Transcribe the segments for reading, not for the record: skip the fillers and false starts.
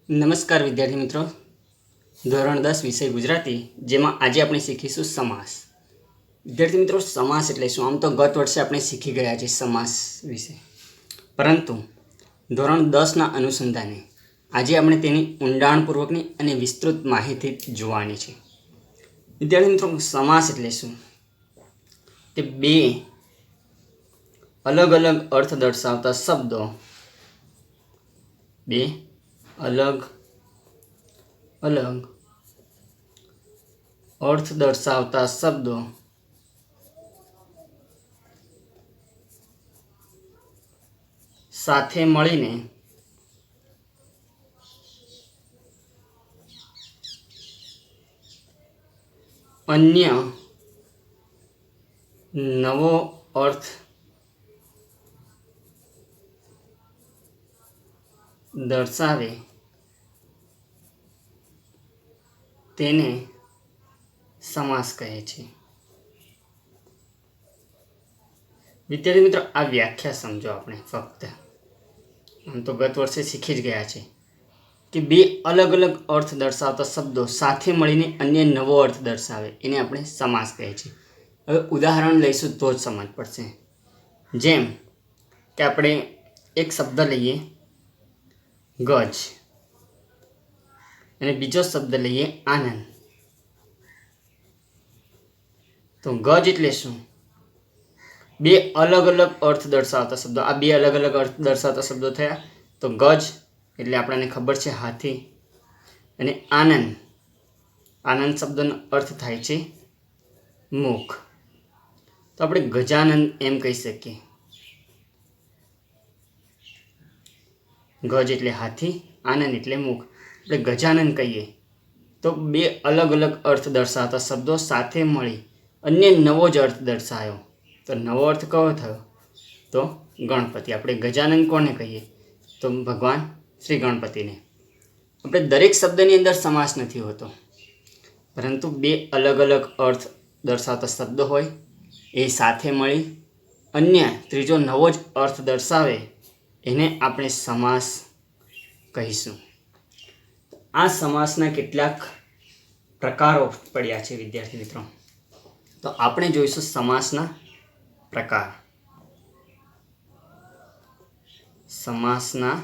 નમસ્કાર વિદ્યાર્થી મિત્રો, ધોરણ 10 વિષય ગુજરાતી, જેમાં આજે આપણે શીખીશું સમાસ. વિદ્યાર્થી મિત્રો, સમાસ એટલે શું? આમ તો ગત વર્ષે આપણે શીખી ગયા છે સમાસ વિશે, પરંતુ ધોરણ 10ના અનુસંધાને આજે આપણે તેની ઊંડાણપૂર્વકની અને વિસ્તૃત માહિતી જોવાની છે. વિદ્યાર્થી મિત્રો, સમાસ એટલે શું? તે બે અલગ અલગ અર્થ દર્શાવતા શબ્દો, બે અલગ અલગ અર્થ દર્શાવતા શબ્દો સાથે મળીને અન્ય નવો અર્થ દર્શાવે તેને સમાસ કહે છે. વિદ્યાર્થી મિત્રો, આ વ્યાખ્યા સમજો. આપણે ફક્ત આમ તો ગત વર્ષે શીખી જ ગયા છે કે બે અલગ અલગ અર્થ દર્શાવતા શબ્દો સાથે મળીને અન્ય નવો અર્થ દર્શાવે એને આપણે સમાસ કહે છે. હવે ઉદાહરણ લઈશું તો જ સમજ પડશે. જેમ કે આપણે એક શબ્દ લઈએ ગજ અને બીજો શબ્દ લઈએ આનંદ. તો ગજ એટલે શું? બે અલગ અલગ અર્થ દર્શાવતા શબ્દો. આ બે અલગ અલગ અર્થ દર્શાવતા શબ્દો થયા. તો ગજ એટલે આપણને ખબર છે હાથી, અને આનંદ, આનંદ શબ્દનો અર્થ થાય છે મુખ. તો આપણે ગજાનંદ એમ કહી શકીએ. ગજ એટલે હાથી, આનંદ એટલે મુખ. આપણે ગજાનંદ કહીએ તો બે અલગ અલગ અર્થ દર્શાવતા શબ્દો સાથે મળી અન્ય નવો જ અર્થ દર્શાવ્યો. તો નવો અર્થ કયો થયો? તો ગણપતિ. આપણે ગજાનંદ કોને કહીએ? તો ભગવાન શ્રી ગણપતિને. આપણે દરેક શબ્દની અંદર સમાસ નથી હોતો, પરંતુ બે અલગ અલગ અર્થ દર્શાવતા શબ્દો હોય એ સાથે મળી અન્ય ત્રીજો નવો જ અર્થ દર્શાવે એને આપણે સમાસ કહીશું. આ સમાસના કેટલાક પ્રકારો પડ્યા છે વિદ્યાર્થી મિત્રો. તો આપણે જોઈશું સમાસના પ્રકાર. સમાસના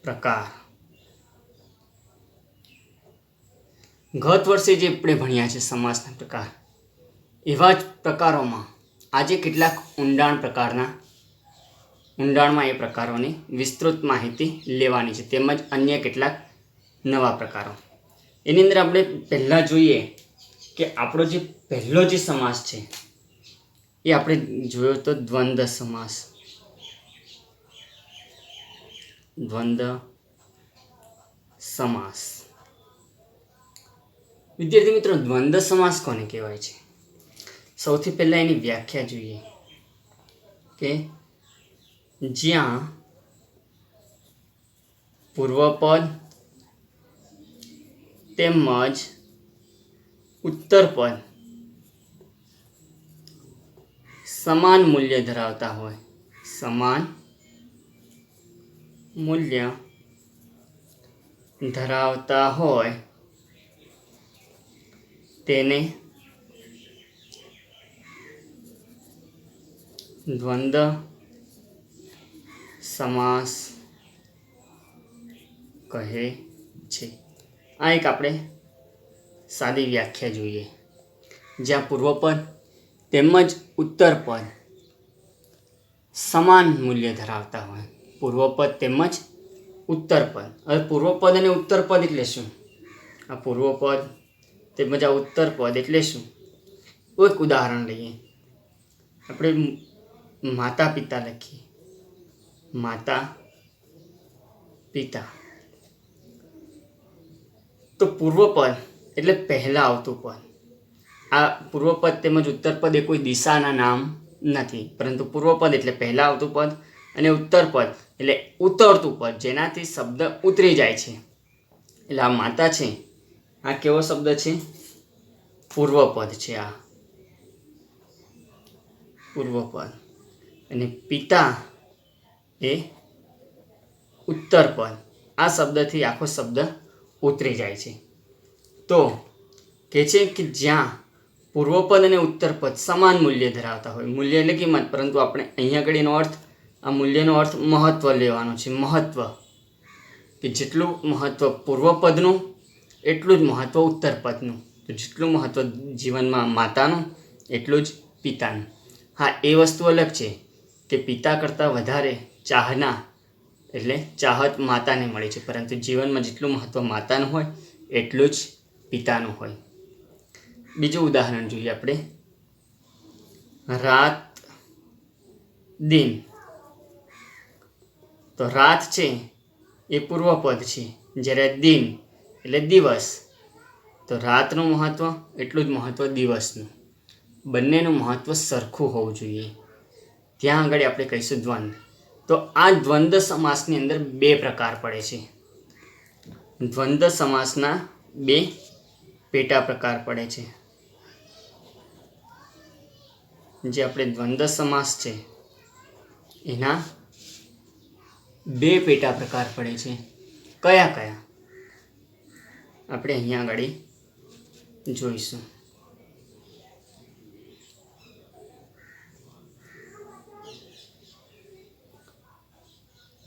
પ્રકાર ગત વર્ષે જે આપણે ભણ્યા છે સમાસના પ્રકાર, એવા જ પ્રકારોમાં આજે કેટલાક ઊંડાણમાં એ પ્રકારોની વિસ્તૃત માહિતી લેવાની છે, તેમજ અન્ય કેટલાક નવા પ્રકારો. એની અંદર આપણે પહેલાં જોઈએ કે આપણો જે પહેલો જે સમાસ છે એ આપણે જોયો તો દ્વંદ્વ સમાસ. દ્વંદ્વ સમાસ. વિદ્યાર્થી મિત્રો, દ્વંદ્વ સમાસ કોને કહેવાય છે? સૌથી પહેલાં એની વ્યાખ્યા જોઈએ કે જ્યાં પૂર્વપદ તેમજ ઉત્તરપદ સમાન મૂલ્ય ધરાવતા હોય. સમાન મૂલ્ય ધરાવતા હોય તેને દ્વંદ્વ સમાસ કહે છે. આ એક આપણે સાદી વ્યાખ્યા જોઈએ. જ્યાં પૂર્વપદ તેમજ ઉત્તરપદ સમાન મૂલ્ય ધરાવતા હોય. પૂર્વપદ તેમજ ઉત્તરપદ. હવે પૂર્વપદ અને ઉત્તરપદ એટલે શું? આ પૂર્વપદ તેમજ આ ઉત્તરપદ એટલે શું? એક ઉદાહરણ લઈએ. આપણે માતા પિતા લખીએ. માતા પિતા. તો પૂર્વપદ એટલે પહેલાં આવતું પદ. આ પૂર્વપદ તેમજ ઉત્તરપદ એ કોઈ દિશાના નામ નથી, પરંતુ પૂર્વપદ એટલે પહેલાં આવતું પદ અને ઉત્તરપદ એટલે ઉતરતું પદ, જેનાથી શબ્દ ઉતરી જાય છે. એટલે આ માતા છે, આ કેવો શબ્દ છે? પૂર્વપદ છે. આ પૂર્વપદ અને પિતા એ ઉત્તરપદ. આ શબ્દથી આખો શબ્દ ઉતરી જાય છે. તો કહે છે કે જ્યાં પૂર્વપદ અને ઉત્તરપદ સમાન મૂલ્ય ધરાવતા હોય, મૂલ્ય એટલે કિંમત, પરંતુ આપણે અહીંયા આગળ એનો અર્થ, આ મૂલ્યનો અર્થ મહત્ત્વ લેવાનો છે. મહત્ત્વ, કે જેટલું મહત્ત્વ પૂર્વપદનું એટલું જ મહત્ત્વ ઉત્તરપદનું. તો જેટલું મહત્ત્વ જીવનમાં માતાનું એટલું જ પિતાનું. હા, એ વસ્તુ અલગ છે કે પિતા કરતાં વધારે ચાહના એટલે ચાહત માતાને મળે છે, પરંતુ જીવનમાં જેટલું મહત્ત્વ માતાનું હોય એટલું જ પિતાનું હોય. બીજું ઉદાહરણ જોઈએ આપણે. રાત દિન. તો રાત છે એ પૂર્વપદ છે, જ્યારે દિન એટલે દિવસ. તો રાતનું મહત્ત્વ એટલું જ મહત્ત્વ દિવસનું. બંનેનું મહત્ત્વ સરખું હોવું જોઈએ. ત્યાં આગળ આપણે કહીશું દ્વંદ્વ. તો આ દ્વંદ્વ સમાસની અંદર બે પ્રકાર પડે છે. દ્વંદ્વ સમાસના બે પેટા પ્રકાર પડે છે. જે આપણે દ્વંદ્વ સમાસ છે એના બે પેટા પ્રકાર પડે છે. કયા કયા આપણે અહીંયા આગળ જોઈશું.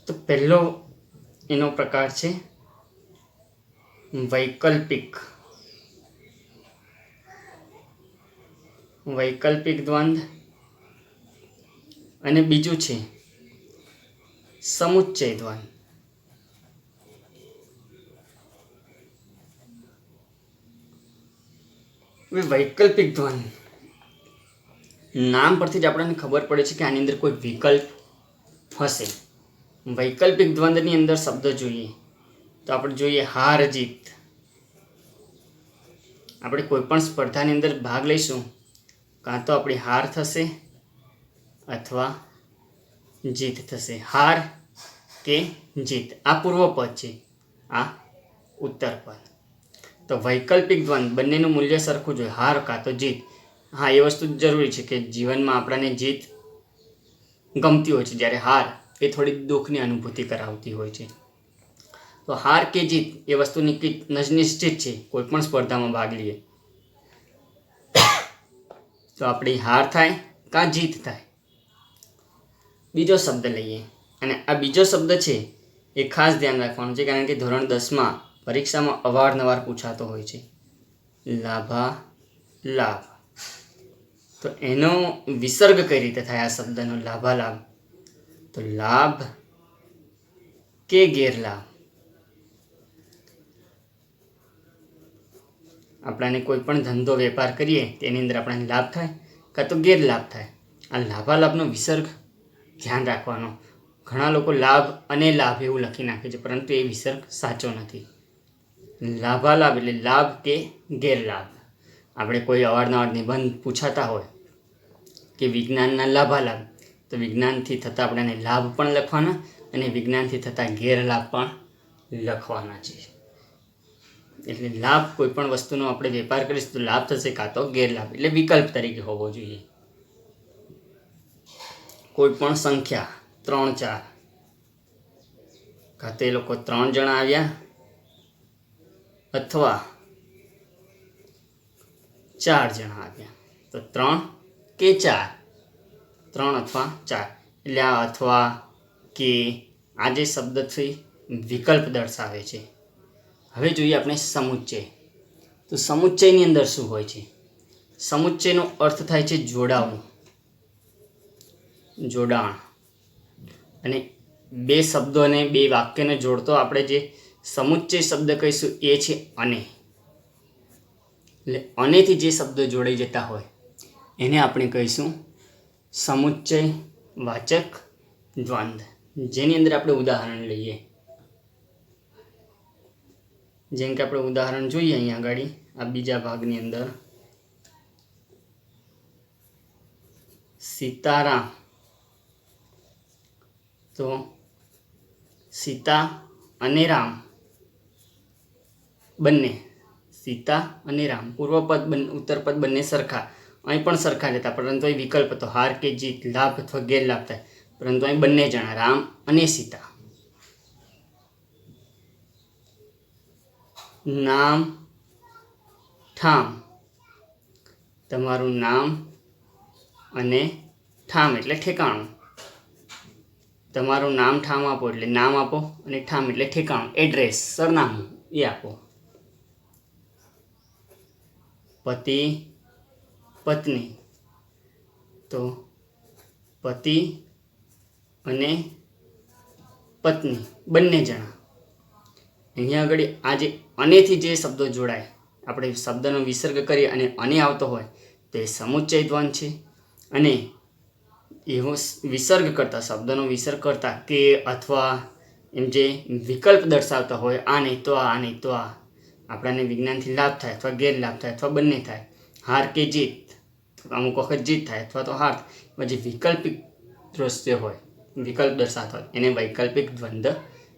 તો પહેલો એનો પ્રકાર છે વૈકલ્પિક. વૈકલ્પિક દ્વંદ્વ. અને બીજું છે સમુચ્ચય દ્વંદ્વ. વૈકલ્પિક દ્વંદ્વ નામ પરથી જ આપણને ખબર પડે છે કે આની અંદર કોઈ વિકલ્પ હશે. વૈકલ્પિક દ્વંદ્વની અંદર શબ્દ જોઈએ તો આપણે જોઈએ હાર જીત. આપણે કોઈ પણ સ્પર્ધાની અંદર ભાગ લઈશું, કાં તો આપણી હાર થશે અથવા જીત થશે. હાર કે જીત, આ પૂર્વપદ છે, આ ઉત્તરપદ. તો વૈકલ્પિક દ્વંદ્વ બંનેનું મૂલ્ય સરખું જોઈએ, હાર કાં તો જીત. હા, એ વસ્તુ જરૂરી છે કે જીવનમાં આપણને જીત ગમતી હોય છે, જ્યારે હાર એ થોડી દુઃખની અનુભૂતિ કરાવતી હોય છે. તો હાર કે જીત એ વસ્તુ નિશ્ચિત છે. કોઈ પણ સ્પર્ધામાં ભાગ લઈએ તો આપણી હાર થાય કાં જીત થાય. બીજો શબ્દ લઈએ, અને આ બીજો શબ્દ છે એ ખાસ ધ્યાન રાખવાનું છે, કારણ કે ધોરણ 10માં પરીક્ષામાં અવારનવાર પૂછાતો હોય છે. લાભાલાભ. તો એનો વિસર્ગ કઈ રીતે થાય આ શબ્દનો લાભાલાભ? તો લાભ કે ગેરલાભ. આપણાને કોઈ પણ ધંધો વેપાર કરીએ તેની અંદર આપણને લાભ થાય કાં તો ગેરલાભ થાય. આ લાભાલાભનો વિસર્ગ ધ્યાન રાખવાનો. ઘણા લોકો લાભ અને લાભ એવું લખી નાખે છે, પરંતુ એ વિસર્ગ સાચો નથી. લાભાલાભ એટલે લાભ કે ગેરલાભ. આપણે કોઈ અવારનવાર નિબંધ પૂછાતા હોય કે વિજ્ઞાનના લાભાલાભ, તો વિજ્ઞાનથી થતા આપણને લાભ પણ લખવાના અને વિજ્ઞાનથી થતા ગેરલાભ પણ લખવાના છે. એટલે લાભ કોઈ પણ વસ્તુનો આપણે વેપાર કરીશું તો લાભ થશે કાં તો ગેરલાભ, એટલે વિકલ્પ તરીકે હોવો જોઈએ. કોઈ પણ સંખ્યા 3 4, કાં તો એ લોકો 3 જણા આવ્યા અથવા 4 જણા આવ્યા. તો 3 કે 4, 3 અથવા 4, એટલે આ અથવા કે આ જે શબ્દથી વિકલ્પ દર્શાવે છે. હવે જોઈએ આપણે સમુચ્ચય. તો સમુચ્ચયની અંદર શું હોય છે? સમુચ્ચયનો અર્થ થાય છે જોડાવું, જોડાણ. અને બે શબ્દોને બે વાક્યને જોડતો આપણે જે સમુચ્ચય શબ્દ કહીશું એ છે અને. એટલે અનેથી જે શબ્દો જોડાઈ જતા હોય એને આપણે કહીશું સમુચ્ચય વાચક દ્વંદ્વ. જેની અંદર આપણે ઉદાહરણ લઈએ. જેમ કે આપણે ઉદાહરણ જોઈએ અહીંયા આગળ આ બીજા ભાગની અંદર. સીતારામ. તો સીતા અને રામ બંને, સીતા અને રામ પૂર્વપદ ઉત્તરપદ બંને સરખા. અહીં પણ સરખા જ હતા, પરંતુ અહીં વિકલ્પ હતો હાર કે જીત, લાભ અથવા ગેરલાભ થાય. પરંતુ અહીં બંને જણા રામ અને સીતા. નામ ઠામ. તમારું નામ અને ઠામ એટલે ઠેકાણું. તમારું નામ ઠામ આપો એટલે નામ આપો, અને ઠામ એટલે ઠેકાણું, એડ્રેસ, સરનામું એ આપો. પતિ પત્ની, તો પતિ અને પત્ની બંને જણા. અહીંયા આગળ આ જે અનેથી જે શબ્દો જોડાય, આપણે શબ્દનો વિસર્ગ કરીએ અને અને આવતો હોય તો એ સમુચ્ચય દ્વંદ છે. અને એવો વિસર્ગ કરતા, શબ્દનો વિસર્ગ કરતા કે અથવા એમ જે વિકલ્પ દર્શાવતા હોય, આ નહીં તો આ નહીં તો આ, આપણાને વિજ્ઞાનથી લાભ થાય અથવા ગેરલાભ થાય અથવા બંને થાય, હાર કે જીત, અમુક વખત જીત થાય અથવા તો હાર. જે વિકલ્પિક દ્રશ્ય હોય, વિકલ્પ દર્શાવતા હોય એને વૈકલ્પિક દ્વંદ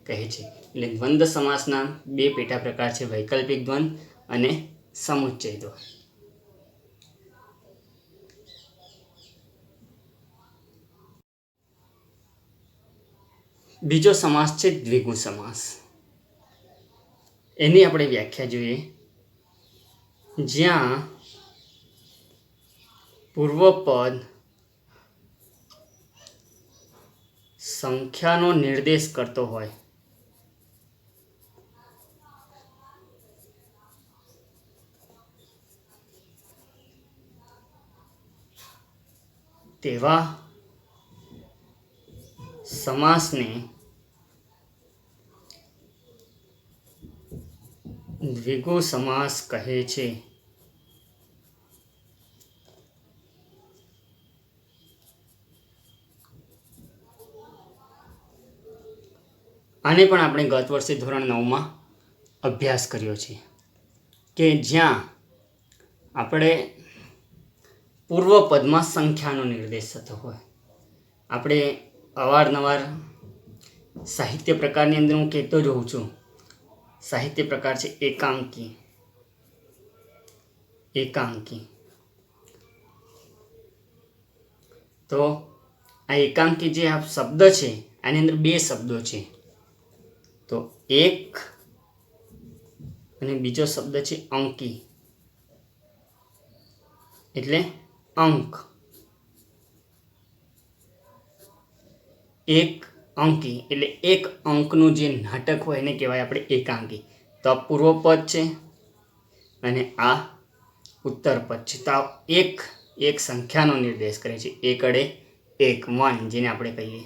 કહે છે. એટલે દ્વંદ સમાસના બે પેટા પ્રકાર છે, વૈકલ્પિક દ્વંદ અને સમુચ્ચય દ્વંદ. બીજો સમાસ છે દ્વિગુ સમાસ. એની આપણે વ્યાખ્યા જોઈએ. જ્યાં પૂર્વપદ સંખ્યાનો નિર્દેશ કરતો હોય તેવા સમાસને દ્વિગુ સમાસ કહે છે. આને પણ આપણે ગત વર્ષે ધોરણ 9માં અભ્યાસ કર્યો છે કે જ્યાં આપણે પૂર્વપદમાં સંખ્યાનો નિર્દેશ થતો હોય. આપણે અવારનવાર સાહિત્ય પ્રકારની અંદર હું કહેતો જ હોઉં છું, સાહિત્ય પ્રકાર છે એકાંકી. એકાંકી તો આ એકાંકી જે આ શબ્દ છે આની અંદર બે શબ્દો છે. તો એક અને બીજો શબ્દ છે અંકી, એટલે અંક. એક અંકી એટલે એક અંકનું જે નાટક હોય એને કહેવાય આપણે એકાંકી. તો આ પૂર્વપદ છે અને આ ઉત્તરપદ છે. તો એક સંખ્યાનો નિર્દેશ કરે છે. એકડે એક, વન, જેને આપણે કહીએ.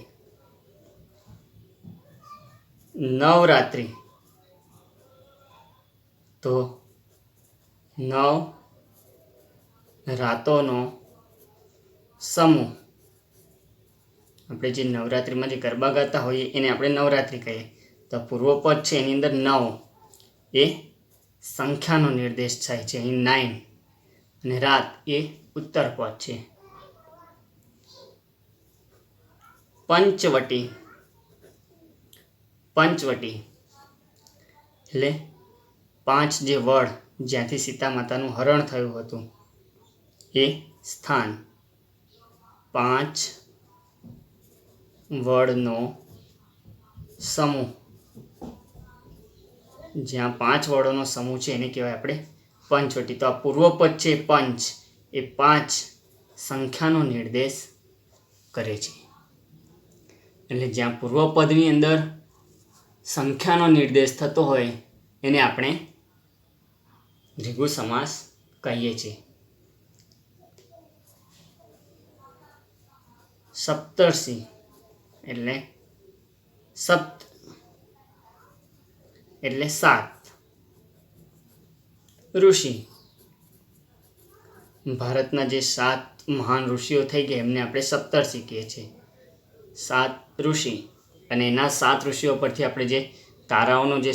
નવરાત્રિ, તો 9 રાતોનો સમૂહ. આપણે જે નવરાત્રિમાં જે ગરબા ગાતા હોઈએ એને આપણે નવરાત્રિ કહીએ. તો પૂર્વપદ છે એની અંદર 9 એ સંખ્યાનો નિર્દેશ થાય છે, અહીં 9, અને રાત એ ઉત્તરપદ છે. પંચવટી, પંચવટી એટલે 5 જે વડ જ્યાંથી સીતા માતાનું હરણ થયું હતું એ સ્થાન. 5 વડનો સમૂહ, જ્યાં 5 વડોનો સમૂહ છે એને કહેવાય આપણે પંચવટી. તો આ પૂર્વપદ છે પંચ એ 5 સંખ્યાનો નિર્દેશ કરે છે. એટલે જ્યાં પૂર્વપદની અંદર સંખ્યાનો નિર્દેશ થતો હોય એને આપણે દ્વિગુ સમાસ કહીએ છીએ. સપ્તર્ષિ એટલે સપ્ત એટલે 7. ઋષિ, ભારતના જે 7 મહાન ઋષિઓ થઈ ગયા એમને આપણે સપ્તર્ષિ કહીએ છીએ. 7 ઋષિ, અને એના 7 ઋષિઓ પરથી આપણે જે તારાઓનો જે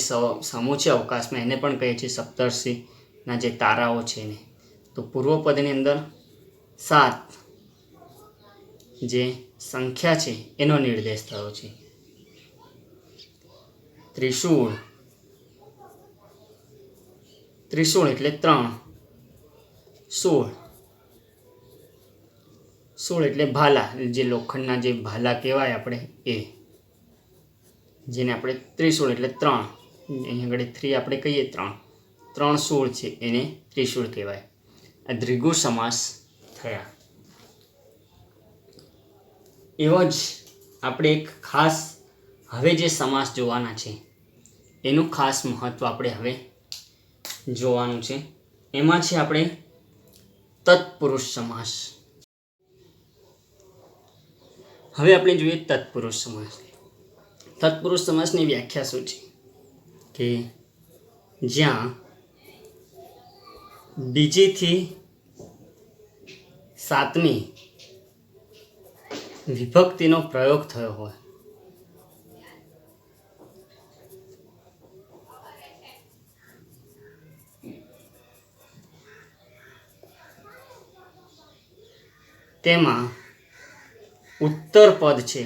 સમૂહ છે અવકાશમાં એને પણ કહીએ છીએ સપ્તર્ષિના જે તારાઓ છે એને. તો પૂર્વપદની અંદર 7 જે સંખ્યા છે એનો નિર્દેશ થયો છે. ત્રિશૂળ, ત્રિશૂળ એટલે 3. શૂળ, શૂળ એટલે ભાલા, જે લોખંડના જે ભાલા કહેવાય આપણે એ, જેને આપણે ત્રિશૂળ એટલે 3, અહીં આગળ 3 આપણે કહીએ 3. ત્રણ શૂળ છે એને ત્રિશૂળ કહેવાય. આ દ્વિગુ સમાસ થયા. એવો જ આપણે એક ખાસ હવે જે સમાસ જોવાના છે એનું ખાસ મહત્ત્વ આપણે હવે જોવાનું છે. એમાં છે આપણે તત્પુરુષ સમાસ. હવે આપણે જોઈએ તત્પુરુષ સમાસ. તત્પુરુષ સમાસની વ્યાખ્યા શું છે કે જ્યાં બીજીથી સાતમી વિભક્તિનો પ્રયોગ થયો હોય. તેમાં ઉત્તર પદ છે,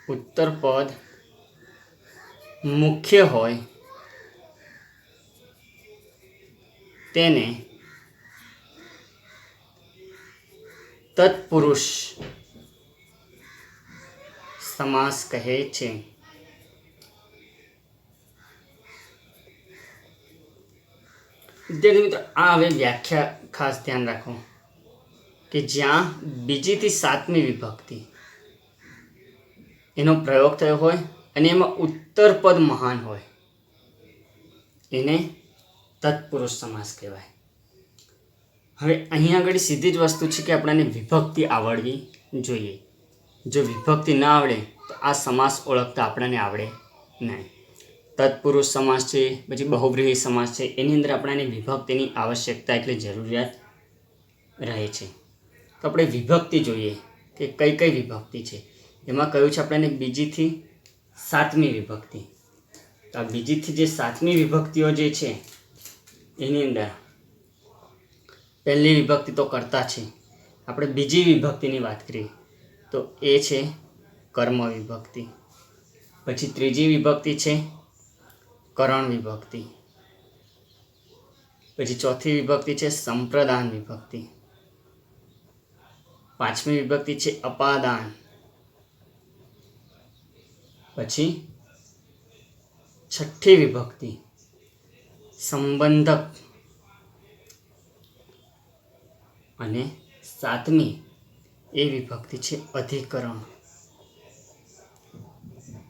ઉત્તર પદ મુખ્ય હોય તેને તત્પુરુષ સમાસ કહે છે. વિદ્યાર્થી મિત્રો, આ હવે વ્યાખ્યા ખાસ ધ્યાન રાખો કે જ્યાં બીજીથી સાતમી વિભક્તિ એનો પ્રયોગ થયો હોય અને એમાં ઉત્તર પદ મહાન હોય એને તત્પુરુષ સમાસ કહેવાય. હવે અહીંયા આગળ સીધી જ વસ્તુ છે કે આપણને વિભક્તિ આવડવી જોઈએ. જો વિભક્તિ ના આવડે તો આ સમાસ ઓળખતા આપણને આવડે નહીં. તત્પુરુષ સમાસ છે, પછી બહુવ્રીહી સમાસ છે, એની અંદર આપણને વિભક્તિની આવશ્યકતા એટલે જરૂરિયાત રહે છે. તો આપણે વિભક્તિ જોઈએ કે કઈ કઈ વિભક્તિ છે. એમાં કહ્યું છે આપણને બીજીથી સાતમી વિભક્તિ. તો આ બીજીથી જે સાતમી વિભક્તિઓ જે છે એની અંદર પહેલી વિભક્તિ તો કર્તા છે. આપણે બીજી વિભક્તિની વાત કરીએ તો એ છે કર્મ વિભક્તિ. પછી ત્રીજી વિભક્તિ છે કરણ વિભક્તિ. પછી ચોથી વિભક્તિ છે સંપ્રદાન વિભક્તિ. પાંચમી વિભક્તિ છે અપાદાન. પછી છઠ્ઠી વિભક્તિ સંબંધક અને સાતમી એ વિભક્તિ છે અધિકરણ.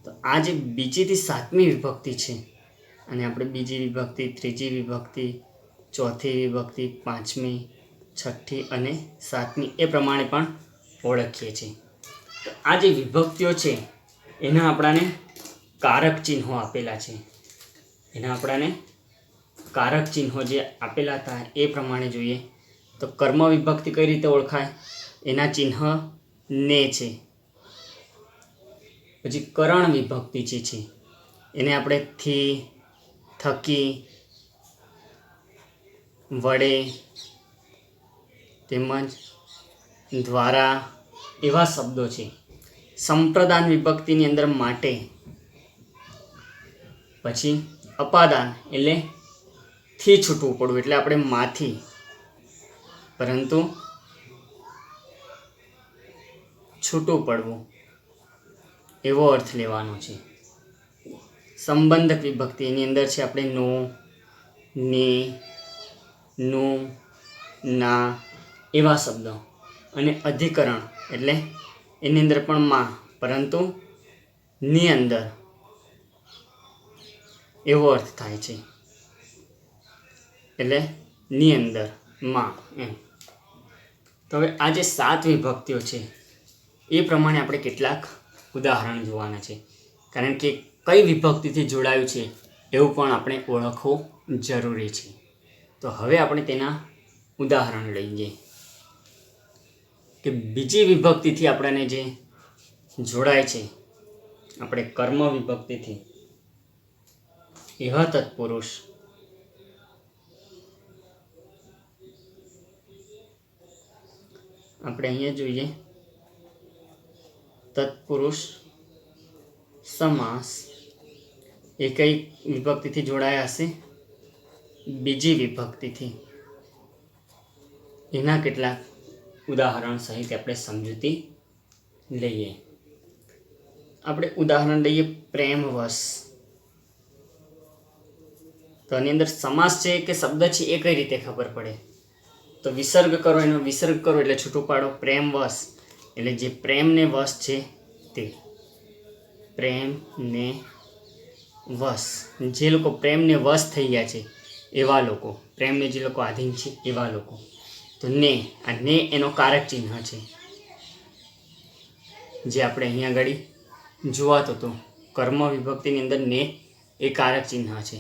તો આ જે બીજીથી સાતમી વિભક્તિ છે અને આપણે બીજી વિભક્તિ, ત્રીજી વિભક્તિ, ચોથી વિભક્તિ, પાંચમી, છઠ્ઠી અને સાતમી એ પ્રમાણે પણ ઓળખીએ છીએ. તો આ જે વિભક્તિઓ છે એના આપણાને કારક ચિહ્નો આપેલા છે. એના આપણાને કારક ચિહ્નો જે આપેલા હતા એ પ્રમાણે જોઈએ તો કર્મ વિભક્તિ કઈ રીતે ઓળખાય? એના ચિહ્ન ને છે. પછી કરણ વિભક્તિ જે છે એને આપણે થી, થકી, વડે તેમજ દ્વારા એવા શબ્દો છે. સંપ્રદાન વિભક્તિની અંદર માટે. પછી અપાદાન એટલે થી છૂટવું પડવું એટલે આપણે માંથી, પરંતુ છૂટું પડવું એવો અર્થ લેવાનો છે. સંબંધક વિભક્તિ એની અંદર છે આપણે નો, ને, નું, ના એવા શબ્દો. અને અધિકરણ એટલે એની અંદર પણ માં, પરંતુ ની અંદર એવો અર્થ થાય છે એટલે ની અંદર માં એમ. તો હવે આ જે સાત વિભક્તિઓ છે એ પ્રમાણે આપણે કેટલાક ઉદાહરણ જોવાના છે. કારણ કે કઈ વિભક્તિથી જોડાયું છે એવું પણ આપણે ઓળખવું જરૂરી છે. તો હવે આપણે તેના ઉદાહરણ લઈએ કે બીજી વિભક્તિથી આપણને જે જોડાય છે આપણે કર્મ વિભક્તિથી એવા તત્પુરુષ આપણે અહીંયા જોઈએ તત્પુરુષ સમાસ એ કઈ વિભક્તિથી જોડાયા હશે? બીજી વિભક્તિથી. એના કેટલાક ઉદાહરણ સહિત આપણે સમજૂતી લઈએ. આપણે ઉદાહરણ લઈએ પ્રેમવશ. તો આની અંદર સમાસ છે કે શબ્દ છે એ કઈ રીતે ખબર પડે? તો વિસર્ગ કરો, એનો વિસર્ગ કરો એટલે છૂટું પાડો પ્રેમ વશ, એટલે જે પ્રેમને વશ છે તે. પ્રેમને વશ, જે લોકો પ્રેમને વશ થઈ ગયા છે એવા લોકો, પ્રેમને જે લોકો આધીન છે એવા લોકો. તો ને, આ ને એનો કારક ચિહ્ન છે, જે આપણે અહીંયા આગળ જોવાતો હતો કર્મ વિભક્તિની અંદર ને એ કારક ચિહ્ન છે.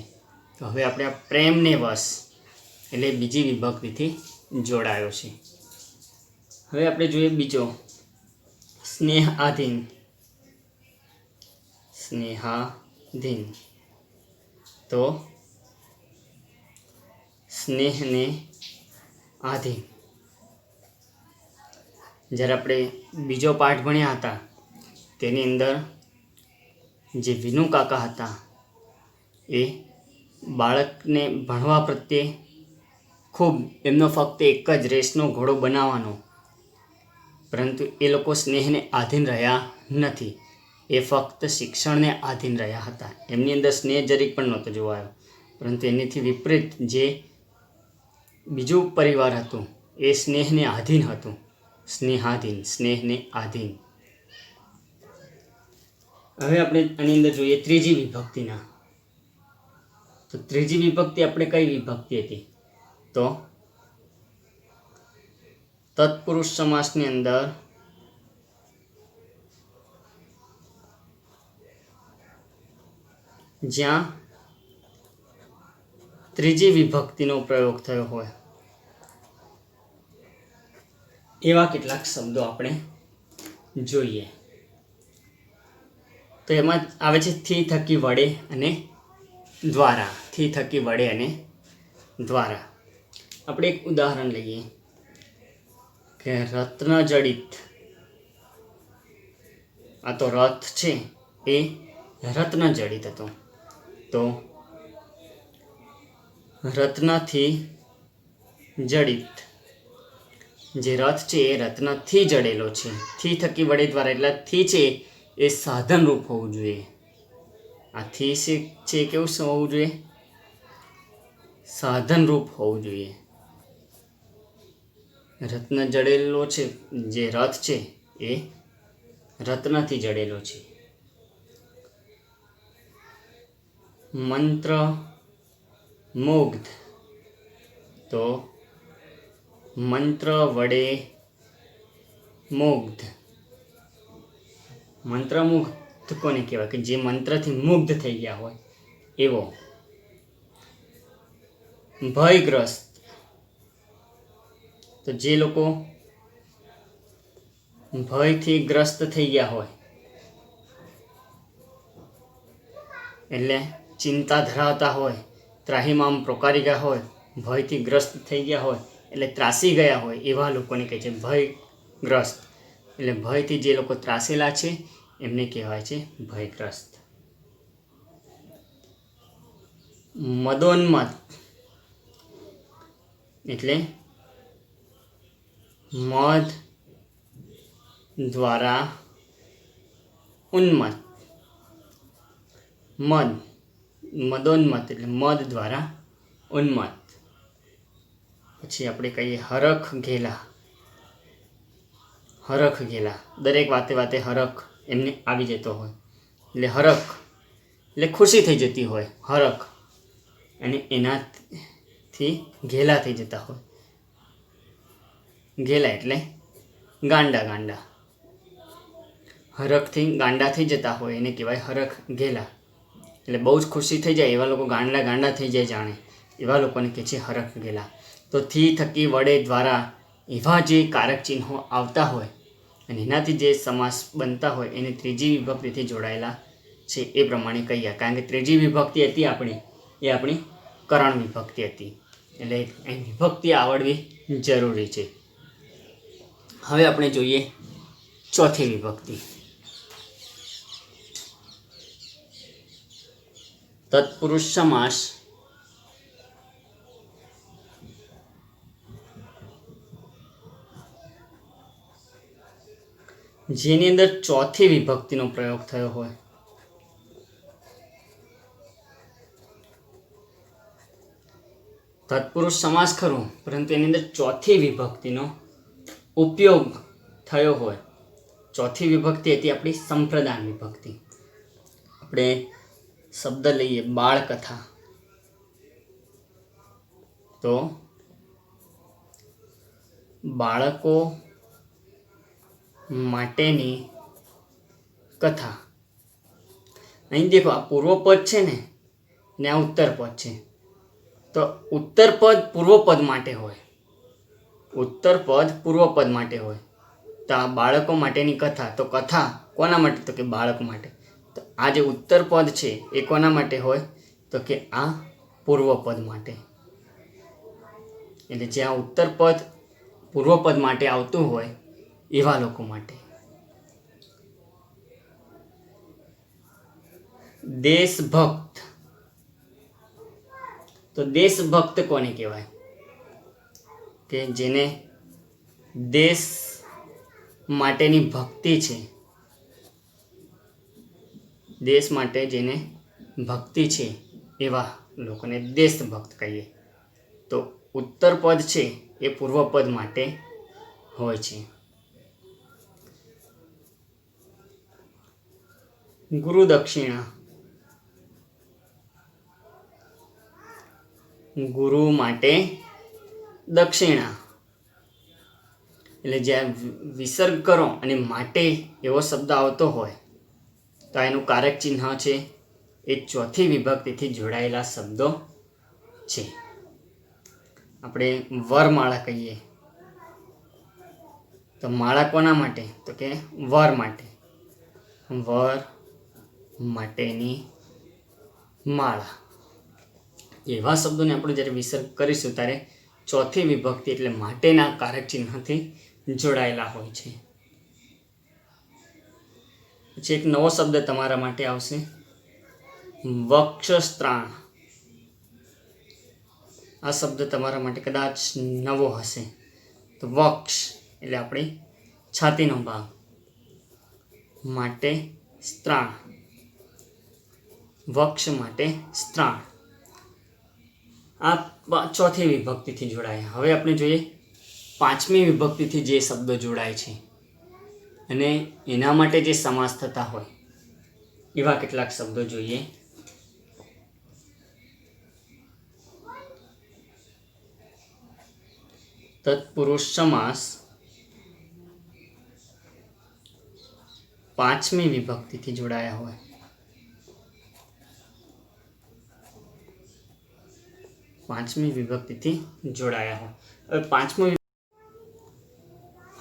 તો હવે આપણે આ પ્રેમને વશ એટલે બીજી વિભક્તિથી જોડાયો છે. હવે આપણે જોઈએ બીજો સ્નેહ આધીન. સ્નેહાધીન, તો સ્નેહને આધીન. જ્યારે આપણે બીજો પાઠ ભણ્યા હતા તેની અંદર જે વિનુ કાકા હતા એ બાળકને ભણવા પ્રત્યે ખૂબ એમનો ફક્ત એક જ રેસનો ઘોડો બનાવવાનો, પરંતુ એ લોકો સ્નેહને આધીન રહ્યા નથી. એ ફક્ત શિક્ષણને આધીન રહ્યા હતા. એમની અંદર સ્નેહ જરીક પણ નહોતો જોવાયો, પરંતુ એનાથી વિપરીત જે બીજું પરિવાર હતું એ સ્નેહને આધીન હતું. સ્નેહાધીન, સ્નેહને આધીન. હવે આપણે આની અંદર જોઈએ ત્રીજી વિભક્તિના. તો ત્રીજી વિભક્તિ આપણે કઈ વિભક્તિ હતી? તો તત્પુરુષ સમાસની અંદર જ્યાં ત્રીજી વિભક્તિનો પ્રયોગ થયો હોય એવા કેટલાક શબ્દો આપણે જોઈએ. તો એમાં આવે છે થી, થકી, વડે અને દ્વારા. થી, થકી, વડે અને દ્વારા. આપણે એક ઉદાહરણ લઈએ કે રત્ન જડિત. આ તો રથ છે એ રત્ન જડિત હતો. તો રત્નથી જડિત, જે રથ છે એ રત્નથી જડેલો છે. થી, થકી, વડે, દ્વારા. એટલે થી છે એ સાધન રૂપ હોવું જોઈએ. આ થી છે કેવું હોવું જોઈએ? સાધન રૂપ હોવું જોઈએ. રત્ન જડેલો છે, જે રથ છે એ રત્નથી જડેલો છે. મંત્ર મુગ્ધ, તો મંત્ર વડે મુગ્ધ. મંત્રમુગ્ધ કોને કહેવાય? કે જે મંત્રથી મુગ્ધ થઈ ગયા હોય એવો. ભયગ્રસ્ત, તો જે લોકો ભયથી ગ્રસ્ત થઈ ગયા હોય, એટલે ચિંતા ધરાવતા હોય, ત્રાહિમામ પ્રોકારી ગયા હોય, ભયથી ગ્રસ્ત થઈ ગયા હોય એટલે ત્રાસી ગયા હોય એવા લોકોને કહે છે ભયગ્રસ્ત. એટલે ભયથી જે લોકો ત્રાસેલા છે એમને કહેવાય છે ભયગ્રસ્ત. મદોન્મત્ત, એટલે મદ દ્વારા ઉન્મત્ત. મદોન્મત્ત એટલે મદ દ્વારા ઉન્મત્ત. પછી આપણે કહીએ હરખ ઘેલા. હરખ ઘેલા, દરેક વાતે વાતે હરખ એમને આવી જતો હોય એટલે હરખ એટલે ખુશી થઈ જતી હોય હરખ, અને એનાથી ઘેલા થઈ જતા હોય. ઘેલા એટલે ગાંડા. હરખથી ગાંડા થઈ જતા હોય એને કહેવાય હરખ ઘેલા. એટલે બહુ જ ખુશી થઈ જાય એવા લોકો ગાંડા થઈ જાય જાણે, એવા લોકોને કહે છે હરખ ઘેલા. તો થી, થકી, વડે, દ્વારા એવા જે કારક ચિહ્નો આવતા હોય અને એનાથી જે સમાસ બનતા હોય એને ત્રીજી વિભક્તિથી જોડાયેલા છે એ પ્રમાણે કહીએ. કારણ કે ત્રીજી વિભક્તિ હતી આપણી એ આપણી કરણ વિભક્તિ હતી, એટલે એ વિભક્તિ આવડવી જરૂરી છે. હવે આપણે જોઈએ ચોથી વિભક્તિ. તત્પુરુષ સમાસ જેની અંદર ચોથી વિભક્તિનો પ્રયોગ થયો હોય. તત્પુરુષ સમાસ ખરું, પરંતુ એની અંદર ચોથી વિભક્તિનો ઉપયોગ થયો હોય. ચોથી વિભક્તિ હતી આપણી સંપ્રદાન વિભક્તિ. આપણે શબ્દ લઈએ બાળકથા, તો બાળકો માટેની કથા. અહીં દેખો, આ પૂર્વપદ છે ને આ ઉત્તરપદ છે. તો ઉત્તરપદ પૂર્વપદ માટે હોય, ઉત્તરપદ પૂર્વપદ માટે હોય. તો આ બાળકો માટેની કથા, તો કથા કોના માટે? તો કે બાળક માટે. તો આ જે ઉત્તરપદ છે એ કોના માટે હોય? તો કે આ પૂર્વપદ માટે. એટલે જ્યાં ઉત્તરપદ પૂર્વપદ માટે આવતું હોય એવા લોકો માટે. દેશભક્ત, તો દેશભક્ત કોને કહેવાય? કે જેને દેશ માટેની ભક્તિ છે, દેશ માટે જેને ભક્તિ છે એવા લોકોને દેશભક્ત કહીએ. તો ઉત્તરપદ છે એ પૂર્વપદ માટે હોય છે. ગુરુ દક્ષિણા, ગુરુ માટે દક્ષિણા. એટલે જ્યાં વિસર્ગ કરો અને માટે એવો શબ્દ આવતો હોય તો એનું કારક ચિહ્ન છે એ ચોથી વિભક્તિથી જોડાયેલા શબ્દો છે. આપણે વરમાળા કહીએ, તો માળા કોના માટે? તો કે વર માટે. વર માટેની માળા. એવા શબ્દોને આપણે જ્યારે વિસર્ગ કરીશું ત્યારે ચોથી વિભક્તિ એટલે માટેના કારક ચિહ્નથી જોડાયેલા હોય છે. પછી એક નવો શબ્દ તમારા માટે આવશે, વક્ષસ્ત્રાણ. આ શબ્દ તમારા માટે કદાચ નવો હશે. તો વક્ષ એટલે આપણી છાતીનો ભાગ, માટે સ્ત્રાણ, વક્ષ માટે સ્ત્રાણ. આ ચોથી વિભક્તિથી જોડાયા. હવે આપણે જોઈએ પાંચમી વિભક્તિથી જે શબ્દો જોડાય છે અને એના માટે જે સમાસ થતા હોય એવા કેટલાક શબ્દો જોઈએ. તત્પુરુષ સમાસ પાંચમી વિભક્તિથી જોડાયા હોય. પાંચમી વિભક્તિથી જોડાયા હોય.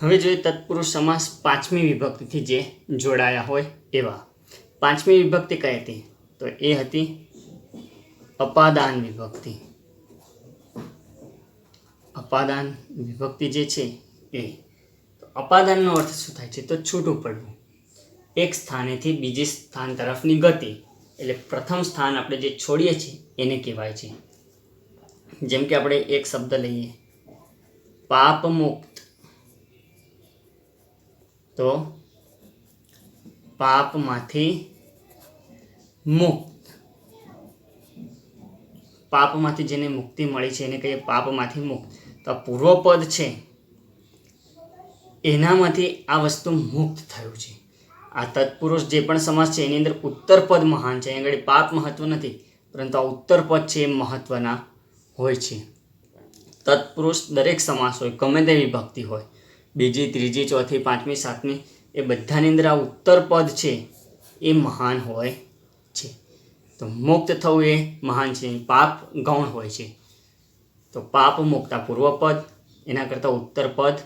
હવે જોઈએ તત્પુરુષ સમાસ પાંચમી વિભક્તિથી જે જોડાયા હોય એવા. પાંચમી વિભક્તિ કઈ હતી? તો એ હતી અપાદાન વિભક્તિ. અપાદાન વિભક્તિ જે છે એ. અપાદાનનો અર્થ શું થાય છે? તો છૂટું પડવું, એક સ્થાનેથી બીજી સ્થાન તરફની ગતિ. એટલે પ્રથમ સ્થાન આપણે જે છોડીએ છીએ એને કહેવાય છે. જેમ કે આપણે એક શબ્દ લઈએ પાપ મુક્ત, તો પાપમાંથી મુક્ત. પાપમાંથી જેને મુક્તિ મળી છે એને કહીએ પાપમાંથી મુક્ત. તો પૂર્વપદ છે એનામાંથી આ વસ્તુ મુક્ત થયું છે. આ તત્પુરુષ જે પણ સમાસ છે એની અંદર ઉત્તરપદ મહાન છે. અહીં આગળ પાપ મહત્વ નથી, પરંતુ આ ઉત્તરપદ છે એ મહત્વના હોય છે. તત્પુરુષ દરેક સમાસ હોય, ગમે તે વિભક્તિ હોય, બીજી, ત્રીજી, ચોથી, પાંચમી, સાતમી, એ બધાની અંદર આ ઉત્તરપદ છે એ મહાન હોય છે. તો મુક્ત થવું એ મહાન છે. પાપ ગૌણ હોય છે. તો પાપ મુક્ત આ પૂર્વપદ, એના કરતાં ઉત્તરપદ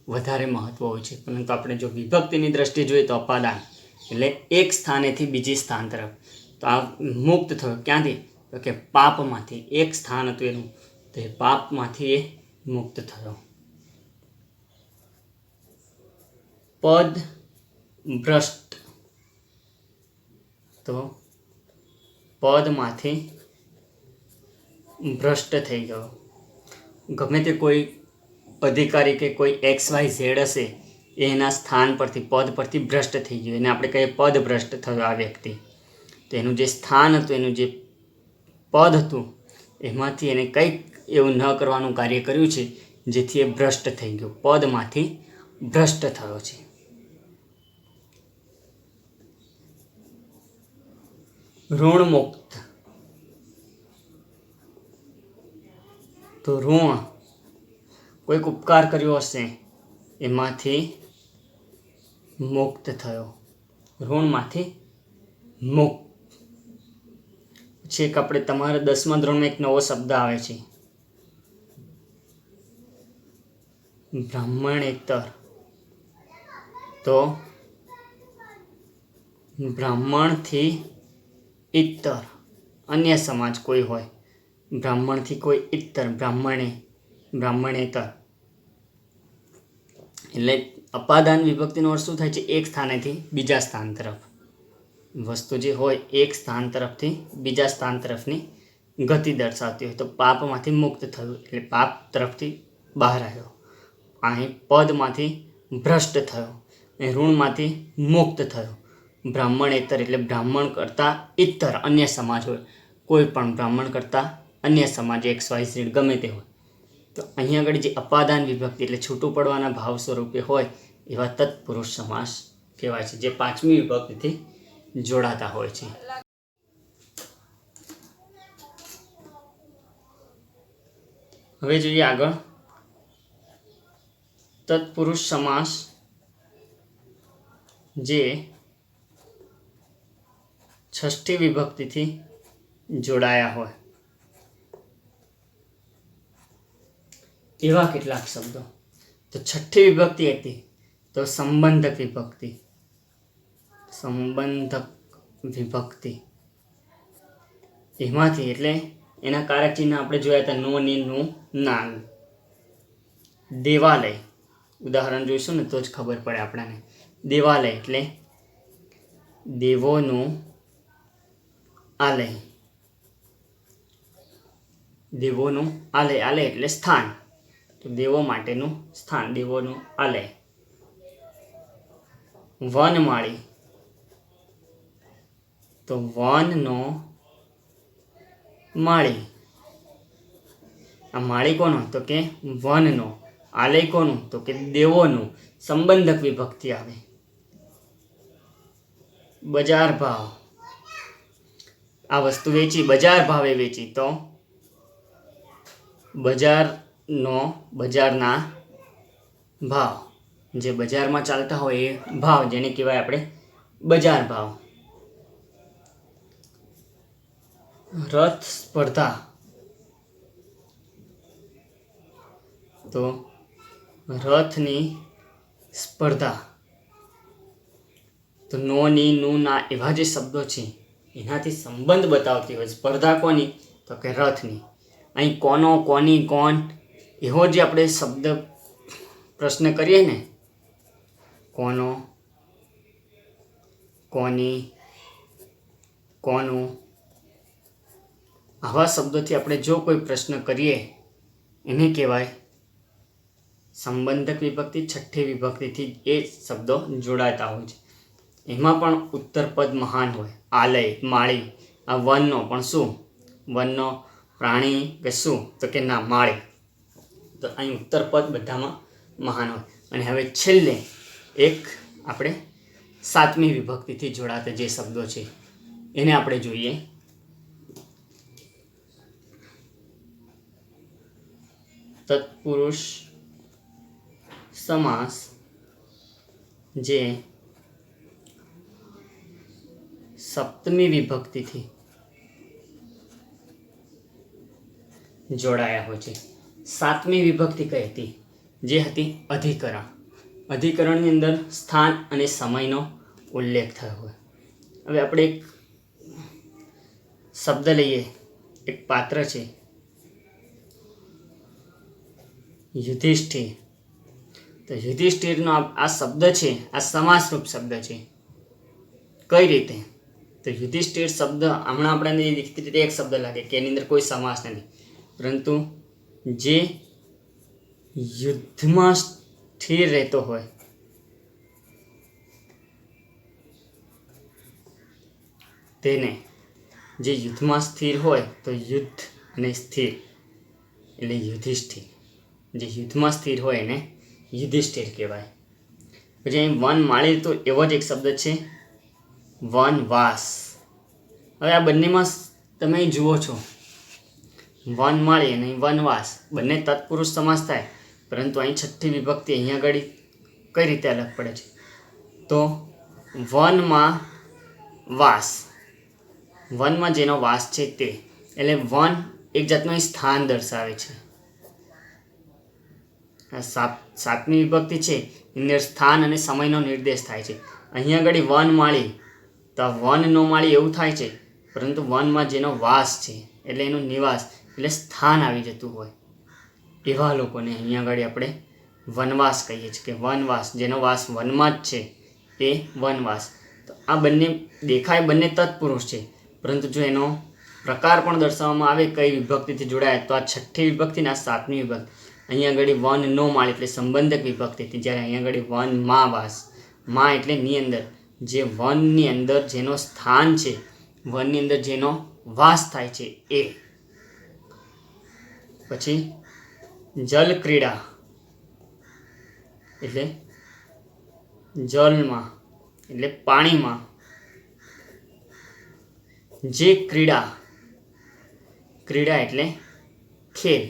વધારે મહત્વ હોય છે. પરંતુ આપણે જો વિભક્તિની દ્રષ્ટિએ જોઈએ તો અપાદાન એટલે એક સ્થાનેથી બીજી સ્થાન તરફ. તો આ મુક્ત થયો ક્યાંથી? તો કે પાપમાંથી. એક સ્થાન હતું એનું, તો એ પાપમાંથી એ મુક્ત થયો. પદ ભ્રષ્ટ, તો પદમાંથી ભ્રષ્ટ થઈ ગયો. ગમે તે કોઈ અધિકારી કે કોઈ XYZ હશે એ એના સ્થાન પરથી, પદ પરથી ભ્રષ્ટ થઈ ગયું. એને આપણે કહીએ પદ ભ્રષ્ટ થયો આ વ્યક્તિ. તો એનું જે સ્થાન હતું, એનું જે પદ હતું એમાંથી એને કંઈક એવું ન કરવાનું કાર્ય કર્યું છે જેથી એ ભ્રષ્ટ થઈ ગયો, પદમાંથી ભ્રષ્ટ થયો છે. ઋણમુક્ત, તો ઋણ કોઈક ઉપકાર કર્યો હશે એમાંથી મુક્ત થયો, ઋણમાંથી મુક્ત. પછી એક આપણે તમારા 10મા ધોરણમાં એક નવો શબ્દ આવે છે, બ્રાહ્મણેતર. તો બ્રાહ્મણથી ઇત્તર અન્ય સમાજ કોઈ હોય, બ્રાહ્મણથી કોઈ ઇત્તર, બ્રાહ્મણેતર. એટલે અપાદાન વિભક્તિનો અર્થ શું થાય છે? એક સ્થાનેથી બીજા સ્થાન તરફ વસ્તુ જે હોય એક સ્થાન તરફથી બીજા સ્થાન તરફની ગતિ દર્શાવતી હોય. તો પાપમાંથી મુક્ત થયું એટલે પાપ તરફથી બહાર આવ્યો. અહીં પદમાંથી ભ્રષ્ટ થયો અને ઋણમાંથી મુક્ત થયો. બ્રાહ્મણેતર એટલે બ્રાહ્મણ કરતાં ઇત્તર અન્ય સમાજ હોય, કોઈ પણ બ્રાહ્મણ કરતાં અન્ય સમાજ XYZ ગમે તે હોય. તો અહીં આગળ જે અપાદાન વિભક્તિ એટલે છૂટું પડવાના ભાવ સ્વરૂપે હોય એવા તત્પુરુષ સમાસ કહેવાય છે, જે 5મી વિભક્તિથી જોડાતા હોય છે. હવે જોઈએ આગળ તત્પુરુષ સમાસ જે 6ઠ્ઠી વિભક્તિથી જોડાયા હોય એવા કેટલાક શબ્દો. તો 6ઠ્ઠી વિભક્તિ હતી તો સંબંધક વિભક્તિ, એમાંથી એટલે એના કારક ચિહ્ન આપણે જોયા હતા, નો, ની, નું, ના. દેવાલય ઉદાહરણ જોઈશું ને તો જ ખબર પડે આપણને. દેવાલય એટલે દેવોનું આલય, દેવોનું આલય, આલય એટલે સ્થાન, તો દેવો માટેનું સ્થાન, દેવોનું આલય. વનમાળી, તો વનનો માળી. આ માળી કોનો? તો કે વનનો. આલય કોનું? તો કે દેવોનું. સંબંધક વિભક્તિ આવે. બજાર ભાવ, આ વસ્તુ વેચી, બજાર ભાવે વેચી, તો બજારના ભાવ, જે બજારમાં ચાલતા હોય એ ભાવ, જેને કહેવાય આપણે બજાર ભાવ. રથ સ્પર્ધા, તો રથની સ્પર્ધા. તો નો, ની, નું, ના એવા જે શબ્દો છે એનાથી સંબંધ બતાવતી હોય. સ્પર્ધા કોની? તો કે રથની. અહીં કોનો, કોની, કોણ એવો જે આપણે શબ્દ પ્રશ્ન કરીએ ને, કોનો, કોની, કોનું, આવા શબ્દોથી આપણે જો કોઈ પ્રશ્ન કરીએ એને કહેવાય સંબંધક વિભક્તિ. 6ઠ્ઠી વિભક્તિથી એ શબ્દો જોડાતા હોય છે. એમાં પણ ઉત્તરપદ મહાન હોય. આલય, માળી. આ વનનો પણ શું? વનનો પ્રાણી કે શું? તો કે ના, માળી. તો અહીં ઉત્તરપદ બધામાં મહાન હોય. અને હવે છેલ્લે એક આપણે 7મી વિભક્તિથી જોડાતા જે શબ્દો છે એને આપણે જોઈએ. તત્પુરુષ સમાસ જે 7મી વિભક્તિથી જોડાયા હોય છે. 7મી વિભક્તિ કઈ હતી? જે હતી અધિકરણ. અધિકરણની અંદર સ્થાન અને સમયનો ઉલ્લેખ થયો હોય. હવે આપણે એક શબ્દ લઈએ, એક પાત્ર છે યુધિષ્ઠિર. તો યુધિષ્ઠિરનો આ શબ્દ છે, આ સમાસરૂપ શબ્દ છે. કઈ રીતે? તો યુધિષ્ઠિર શબ્દ હમણાં આપણને દેખતી રીતે એક શબ્દ લાગે કે એની અંદર કોઈ સમાસ નથી, પરંતુ જે યુદ્ધમાં સ્થિર રહેતો હોય તેને, જે યુદ્ધમાં સ્થિર હોય, તો યુદ્ધ અને સ્થિર એટલે યુધિષ્ઠિર. જે યુદ્ધમાં સ્થિર હોય એને યુધિષ્ઠિર કહેવાય. પછી અહીં વનમાળી તો એવો જ એક શબ્દ છે વનવાસ. હવે આ બંનેમાં તમે જુઓ છો વનમાળી અને વનવાસ બંને તત્પુરુષ સમાસ થાય, પરંતુ અહીં છઠ્ઠી વિભક્તિ અહીંયા આગળ કઈ રીતે અલગ પડે છે? તો વનમાં વાસ, વનમાં જેનો વાસ છે તે, એટલે વન એક જાતનું સ્થાન દર્શાવે છે. સાતમી વિભક્તિ છે એની અંદર સ્થાન અને સમયનો નિર્દેશ થાય છે. અહીંયા આગળ વનમાળી તો વનનો માળી એવું થાય છે, પરંતુ વનમાં જેનો વાસ છે એટલે એનો નિવાસ એટલે સ્થાન આવી જતું હોય એવા લોકોને અહીંયા આગળ આપણે વનવાસ કહીએ છીએ, કે વનવાસ જેનો વાસ વનમાં જ છે એ વનવાસ. તો આ બંને દેખાય બંને તત્પુરુષ છે, પરંતુ જો એનો પ્રકાર પણ દર્શાવવામાં આવે કઈ વિભક્તિથી જોડાય તો આ છઠ્ઠી વિભક્તિના સાતમી વિભક્તિ. અહીંયા આગળ વન નો માળ એટલે સંબંધક વિભક્તિ હતી, જ્યારે અહીંયા આગળ વન માં વાસ, માં એટલે ની અંદર, જે વનની અંદર જેનો સ્થાન છે, વનની અંદર જેનો વાસ થાય છે એ. પછી જલ ક્રીડા એટલે જલમાં એટલે પાણીમાં જે ક્રીડા, ક્રીડા એટલે ખેલ,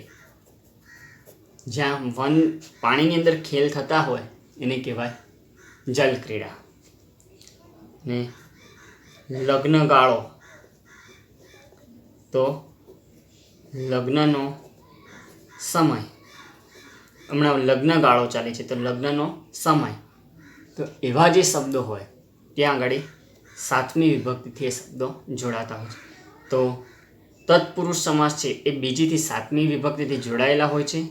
જ્યાં વન પાણીની અંદર ખેલ થતા હોય એને કહેવાય જલ ક્રીડા. ને લગ્નગાળો તો લગ્નનો સમય, હમણાં લગ્નગાળો ચાલે છે તો લગ્નનો સમય. તો એવા જે શબ્દો હોય ત્યાં આગળ સાતમી વિભક્તિથી એ શબ્દો જોડાતા હોય છે. તો તત્પુરુષ સમાસ છે એ બીજીથી સાતમી વિભક્તિથી જોડાયેલા હોય છે,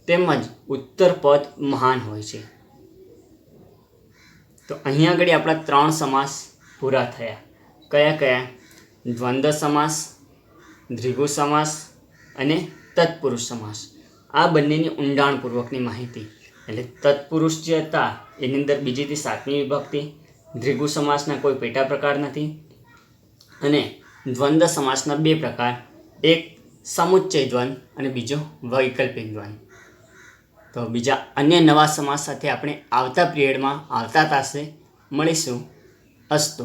તેમજ ઉત્તર પદ મહાન હોય છે. તો અહીંયા આગળ આપણા 3 સમાસ પૂરા થયા. કયા કયા? દ્વંદ્વ સમાસ, દ્વિગુ સમાસ અને તત્પુરુષ સમાસ. આ બંનેની ઊંડાણપૂર્વકની માહિતી, એટલે તત્પુરુષ જે હતા એની અંદર બીજીથી સાતમી વિભક્તિ, દ્વિગુ સમાસના કોઈ પેટા પ્રકાર નથી, અને દ્વંદ્વ સમાસના 2 પ્રકાર, એક સમુચ્ચય દ્વંદ અને બીજો વૈકલ્પિક દ્વંદ. તો બીજા અન્ય નવા સમાસ સાથે આપણે આવતા પિરિયડમાં આવતા તાસે મળીશું. અસ્તુ.